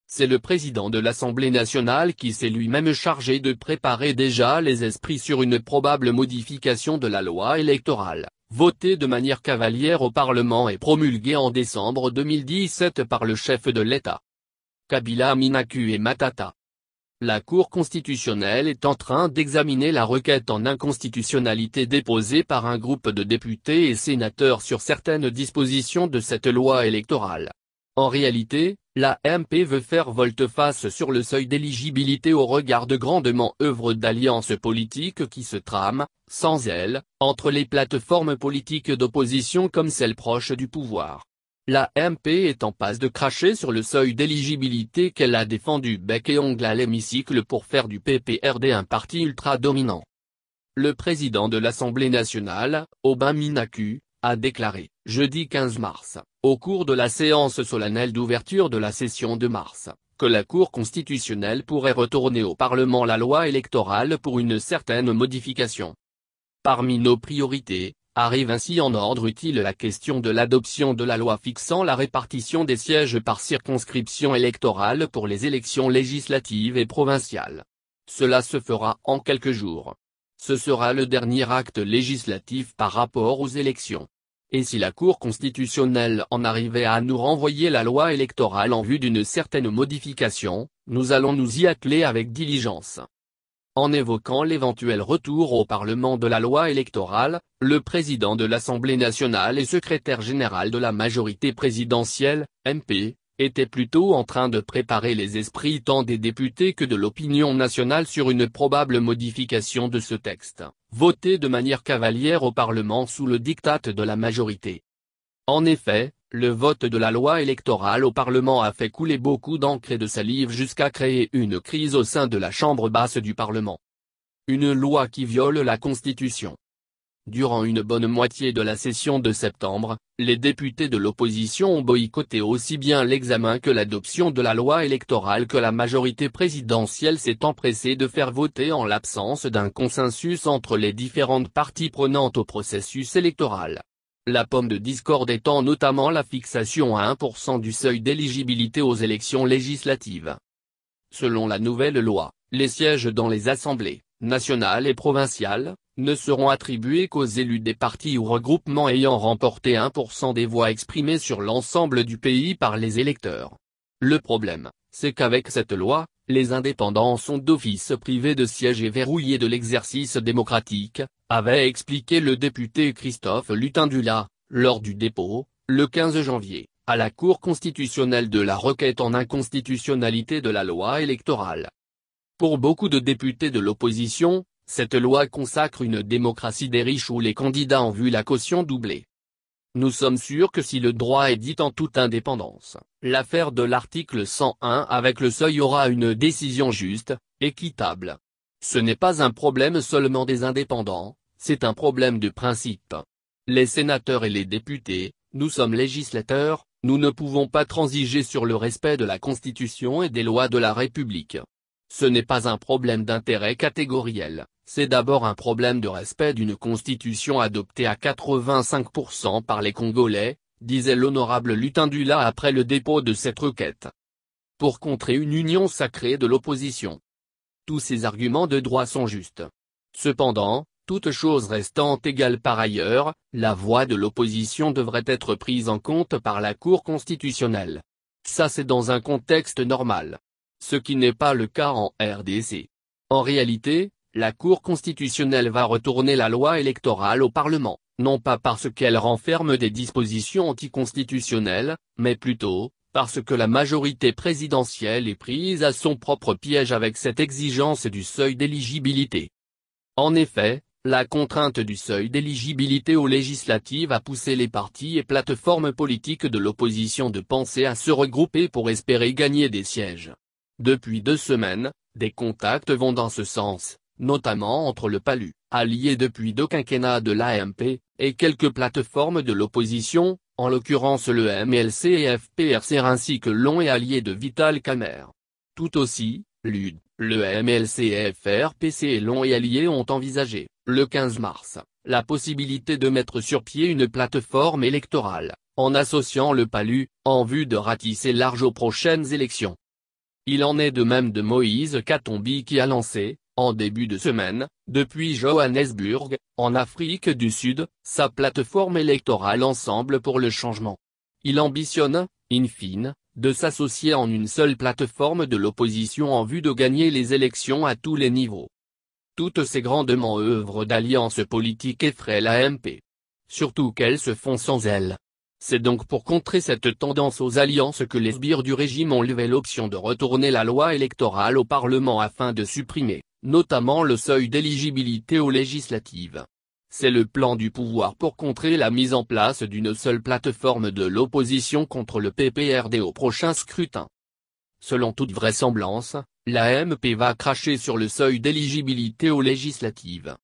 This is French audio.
C'est le président de l'Assemblée nationale qui s'est lui-même chargé de préparer déjà les esprits sur une probable modification de la loi électorale, votée de manière cavalière au Parlement et promulguée en décembre 2017 par le chef de l'État. Kabila Minaku et Matata. La Cour constitutionnelle est en train d'examiner la requête en inconstitutionnalité déposée par un groupe de députés et sénateurs sur certaines dispositions de cette loi électorale. En réalité, la MP veut faire volte-face sur le seuil d'éligibilité au regard de grandement œuvres d'alliances politiques qui se trament, sans elle, entre les plateformes politiques d'opposition comme celles proches du pouvoir. La MP est en passe de cracher sur le seuil d'éligibilité qu'elle a défendu bec et ongle à l'hémicycle pour faire du PPRD un parti ultra-dominant. Le président de l'Assemblée nationale, Aubin Minaku, a déclaré, jeudi 15 mars, au cours de la séance solennelle d'ouverture de la session de mars, que la Cour constitutionnelle pourrait retourner au Parlement la loi électorale pour une certaine modification. Parmi nos priorités, arrive ainsi en ordre utile la question de l'adoption de la loi fixant la répartition des sièges par circonscription électorale pour les élections législatives et provinciales. Cela se fera en quelques jours. Ce sera le dernier acte législatif par rapport aux élections. Et si la Cour constitutionnelle en arrivait à nous renvoyer la loi électorale en vue d'une certaine modification, nous allons nous y atteler avec diligence. En évoquant l'éventuel retour au Parlement de la loi électorale, le président de l'Assemblée nationale et secrétaire général de la majorité présidentielle, MP, était plutôt en train de préparer les esprits tant des députés que de l'opinion nationale sur une probable modification de ce texte, voté de manière cavalière au Parlement sous le diktat de la majorité. En effet, le vote de la loi électorale au Parlement a fait couler beaucoup d'encre et de salive jusqu'à créer une crise au sein de la Chambre basse du Parlement. Une loi qui viole la Constitution. Durant une bonne moitié de la session de septembre, les députés de l'opposition ont boycotté aussi bien l'examen que l'adoption de la loi électorale que la majorité présidentielle s'est empressée de faire voter en l'absence d'un consensus entre les différentes parties prenantes au processus électoral. La pomme de discorde étant notamment la fixation à 1% du seuil d'éligibilité aux élections législatives. Selon la nouvelle loi, les sièges dans les assemblées, nationales et provinciales, ne seront attribués qu'aux élus des partis ou regroupements ayant remporté 1% des voix exprimées sur l'ensemble du pays par les électeurs. Le problème, c'est qu'avec cette loi, les indépendants sont d'office privés de sièges et verrouillés de l'exercice démocratique, avait expliqué le député Christophe Lutindula, lors du dépôt, le 15 janvier, à la Cour constitutionnelle de la requête en inconstitutionnalité de la loi électorale. Pour beaucoup de députés de l'opposition, cette loi consacre une démocratie des riches où les candidats ont vu la caution doubler. Nous sommes sûrs que si le droit est dit en toute indépendance, l'affaire de l'article 101 avec le seuil aura une décision juste, équitable. Ce n'est pas un problème seulement des indépendants, c'est un problème de principe. Les sénateurs et les députés, nous sommes législateurs, nous ne pouvons pas transiger sur le respect de la Constitution et des lois de la République. Ce n'est pas un problème d'intérêt catégoriel, c'est d'abord un problème de respect d'une constitution adoptée à 85% par les Congolais, disait l'honorable Lutindula après le dépôt de cette requête. Pour contrer une union sacrée de l'opposition. Tous ces arguments de droit sont justes. Cependant, toute chose restant égale par ailleurs, la voix de l'opposition devrait être prise en compte par la Cour constitutionnelle. Ça c'est dans un contexte normal. Ce qui n'est pas le cas en RDC. En réalité, la Cour constitutionnelle va retourner la loi électorale au Parlement, non pas parce qu'elle renferme des dispositions anticonstitutionnelles, mais plutôt, parce que la majorité présidentielle est prise à son propre piège avec cette exigence du seuil d'éligibilité. En effet, la contrainte du seuil d'éligibilité aux législatives a poussé les partis et plateformes politiques de l'opposition de penser à se regrouper pour espérer gagner des sièges. Depuis 2 semaines, des contacts vont dans ce sens, notamment entre le PALU, allié depuis 2 quinquennats de l'AMP, et quelques plateformes de l'opposition, en l'occurrence le MLC et FPRC ainsi que long et allié de Vital Kamerhe. Tout aussi, l'UD, le MLC et FRPC et long et allié ont envisagé, le 15 mars, la possibilité de mettre sur pied une plateforme électorale, en associant le PALU, en vue de ratisser large aux prochaines élections. Il en est de même de Moïse Katumbi qui a lancé, en début de semaine, depuis Johannesburg, en Afrique du Sud, sa plateforme électorale Ensemble pour le changement. Il ambitionne, in fine, de s'associer en une seule plateforme de l'opposition en vue de gagner les élections à tous les niveaux. Toutes ces grandement œuvres d'alliance politique effraient l'AMP. Surtout qu'elles se font sans elle. C'est donc pour contrer cette tendance aux alliances que les sbires du régime ont levé l'option de retourner la loi électorale au Parlement afin de supprimer, notamment le seuil d'éligibilité aux législatives. C'est le plan du pouvoir pour contrer la mise en place d'une seule plateforme de l'opposition contre le PPRD au prochain scrutin. Selon toute vraisemblance, l'AMP va cracher sur le seuil d'éligibilité aux législatives.